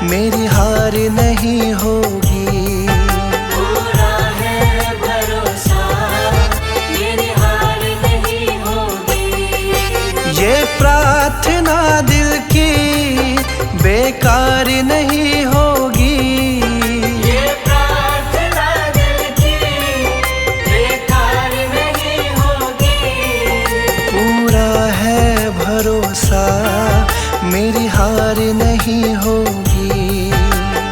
मेरी हार नहीं होगी। पूरा है भरोसा, मेरी हार नहीं होगी। ये प्रार्थना दिल की बेकार नहीं होगी। ये प्रार्थना दिल की बेकार नहीं होगी। पूरा है भरोसा, मेरी हार नहीं होगी।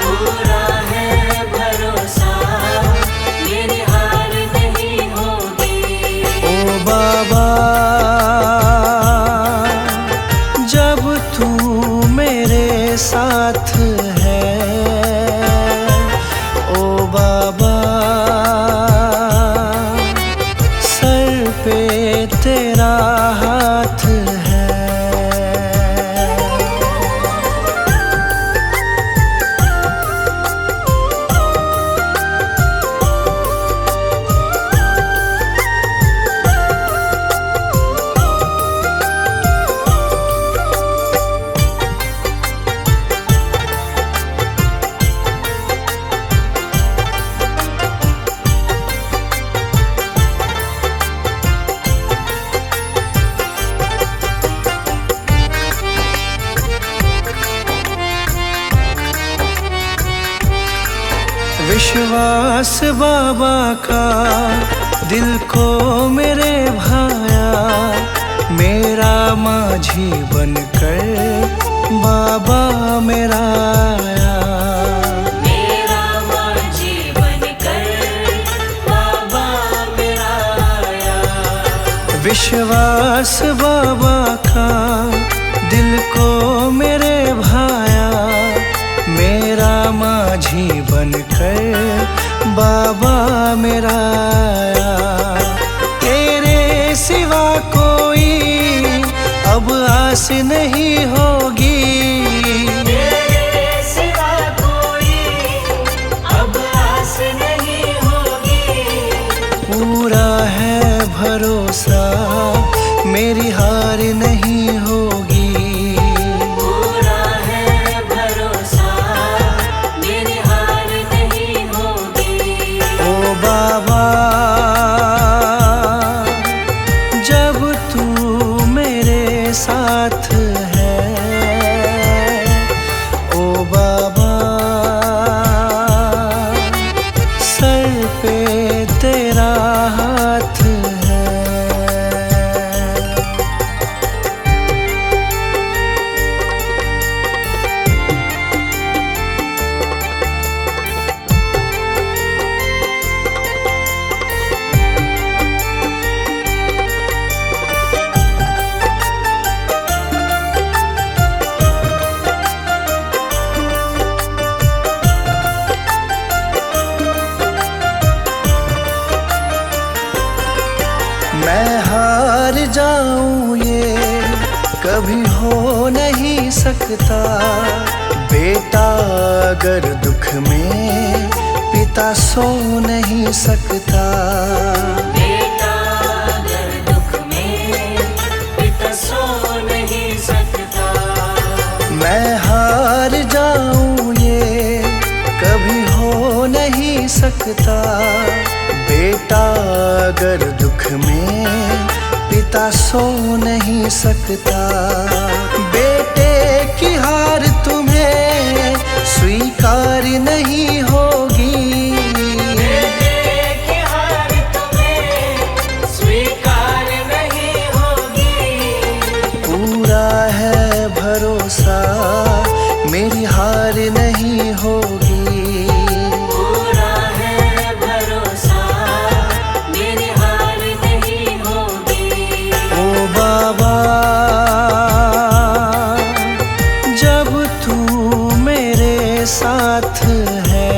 पूरा है भरोसा, मेरी हार नहीं होगी। ओ बाबा, जब तू मेरे साथ है, ओ बाबा, सर पे तेरा हाथ है। विश्वास बाबा का दिल को मेरे भाया, मेरा माझी बनकर बाबा मेरा आया। मेरा माझी बनकर बाबा मेरा आया। विश्वास बाबा का दिल को मेरे भाया, मेरा माझी बनकर बाबा मेरा आया। तेरे सिवा कोई अब आस नहीं होगी। तेरे सिवा कोई अब आस नहीं होगी। पूरा है भरोसा, मेरी हार नहीं होगी। पूरा है भरोसा, मेरी हार नहीं होगी। ओ बाबा, जब तू मेरे साथ है, ओ बाबा, सर पे तेरा हाथ है। मैं हार जाऊं ये कभी हो नहीं सकता। बेटा अगर दुख में, पिता सो नहीं सकता। बेटा अगर दुख में, पिता सो नहीं सकता। मैं हार जाऊं ये कभी हो नहीं सकता। बेटा अगर दुख में, पिता सो नहीं सकता। बेटे की हार तुम्हें स्वीकार नहीं होगी। बेटे की हार तुम्हें स्वीकार नहीं होगी। पूरा है भरोसा, मेरी हार नहीं होगी। पूरा है भरोसा, मेरी हार नहीं होगी। ओ बाबा, जब तू मेरे साथ है,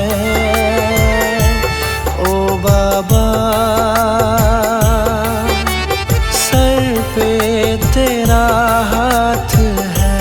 ओ बाबा, सर पे तेरा हाथ है।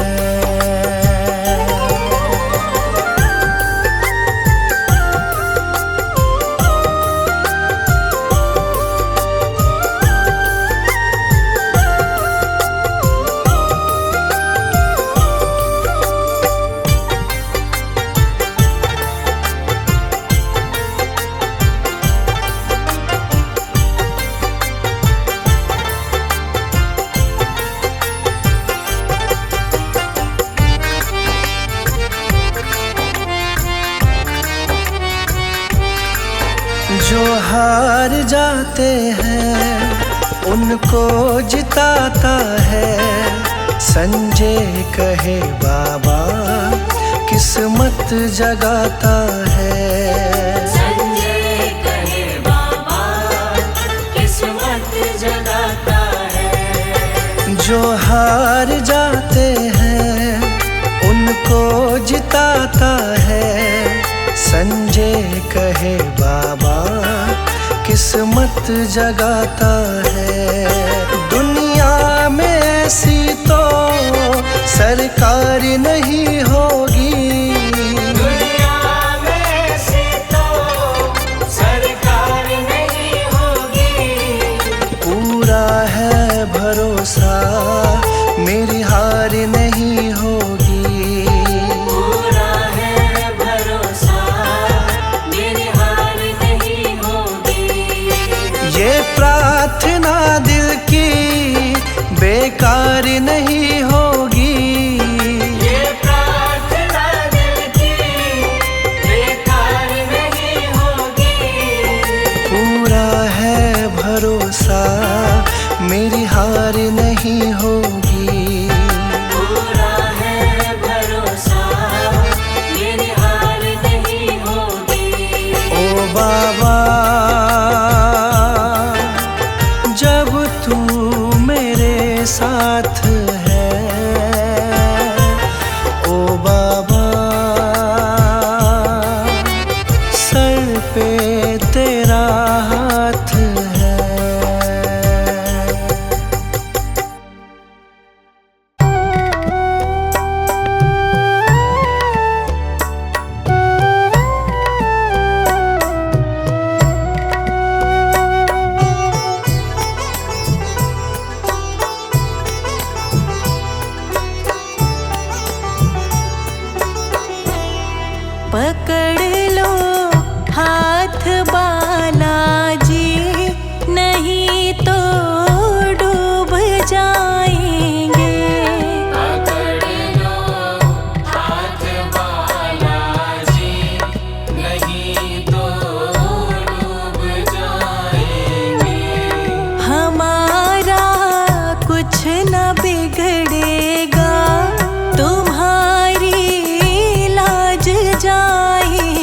जो हार जाते हैं उनको जिताता है। संजय कहे बाबा किस्मत जगाता है। संजय कहे बाबा किस्मत जगाता है। जो हार जाते हैं उनको जिताता है। संजय कहे बाबा किस्मत जगाता है। दुनिया में ऐसी तो सरकार नहीं होगी। दुनिया में ऐसी तो सरकार नहीं होगी। पूरा है भरोसा मेरी हार नहीं होगी। पूरा है भरोसा मेरी हार नहीं होगी। ये प्रार्थना दिल की बेकार नहीं होगी। ये प्रार्थना दिल की बेकार नहीं होगी। पूरा है भरोसा मेरी हार नहीं होगी। पूरा है भरोसा मेरी हार नहीं होगी। ओ बाबा जब तू मेरे साथ है। ओ बाबा सर पे तेरा हाथ है। पकड़ लो हाथ बालाजी, नहीं तो डूब जाएंगे। पकड़ लो हाथ बालाजी, नहीं तो डूब जाएंगे। हमारा कुछ न बिगड़ेगा, तुम्हारी लाज जाएगी।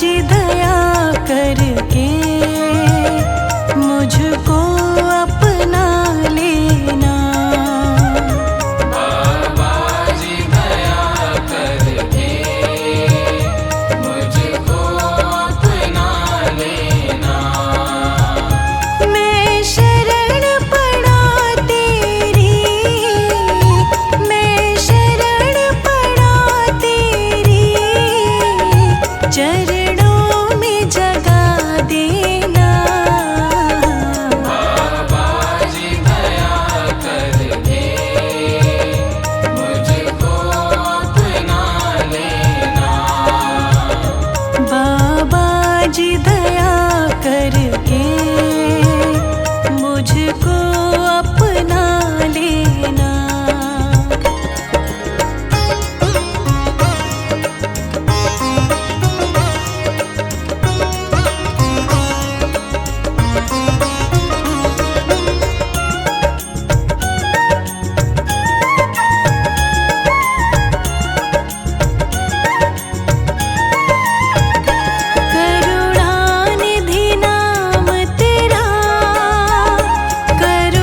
जी दया करके मुझको अपना लेना। बाबा जी दया करके मुझको अपना लेना। मैं शरण पड़ा तेरी, मैं शरण पड़ा तेरी, चरणों में जगा देना। बाबा जी दया करके मुझको अपना लेना। बाबा जी दया करके मुझको अपना लेना। करुणानिधि नाम तेरा, करुणानिधि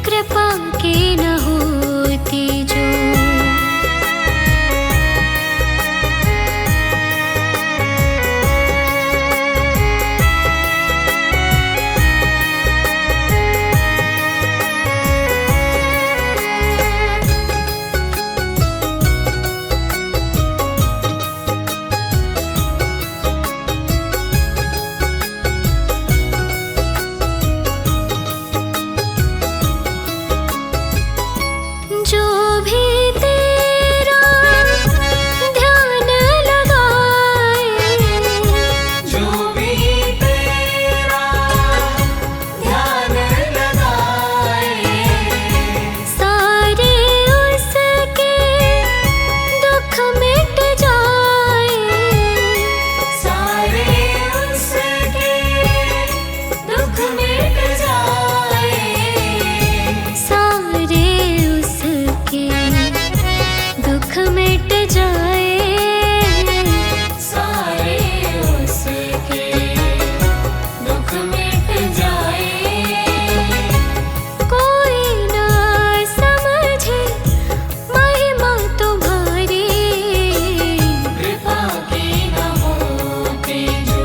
कृपा की न होती जो। जो भी तेरा ध्यान लगाए, जो भी तेरा ध्यान लगाए, सारे उसके दुख मिट जाए। सारे उसके दुख मिट जाए। सारे उसके दुख मिट जाए। सारे उसके दुख मिट जाए। कोई ना समझे महिमा तुम्हारी, कृपा की न होती जो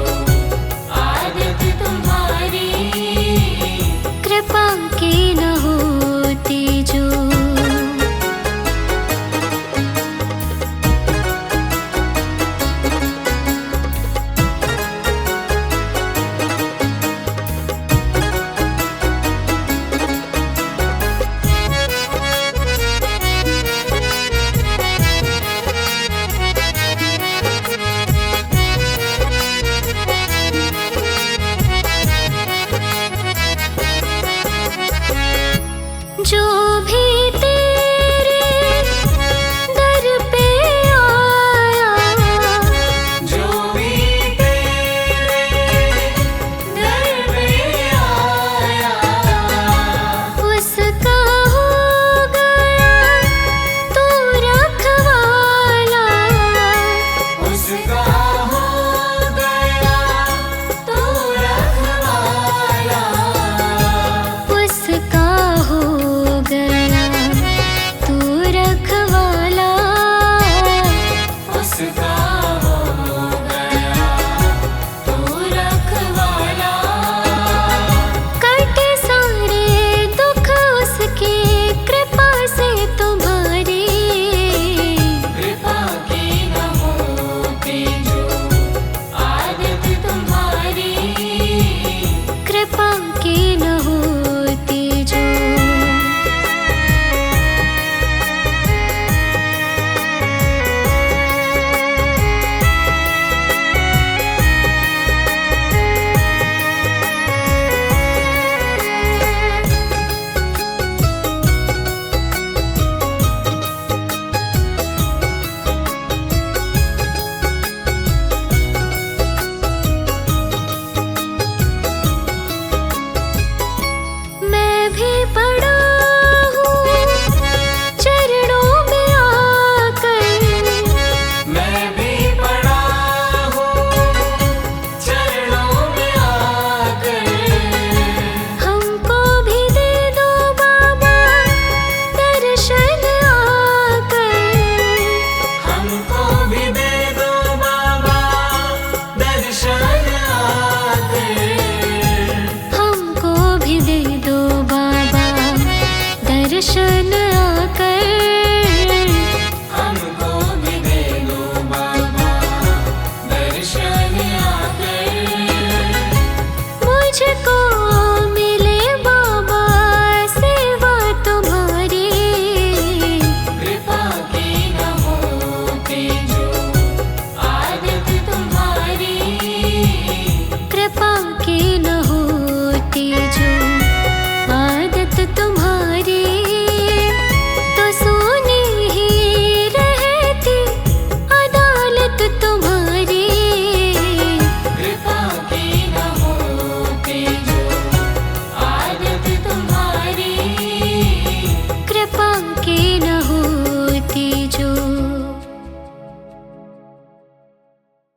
आदत तुम्हारी। कृपा की न होती जो। जो भी तेरे दर पे आया, जो भी तेरे दर पे आया, उसका हो गया तू रखवाला। उसका हो गया तू रखवाला। उसका हो गया तू रखवाला। उसका हो गया तू रखवाला। कटे सारे दुख उसकी कृपा से तुम्हारी। कृपा की न होती जो आदत तुम्हारी। कृपा की न होती जो। मैं भी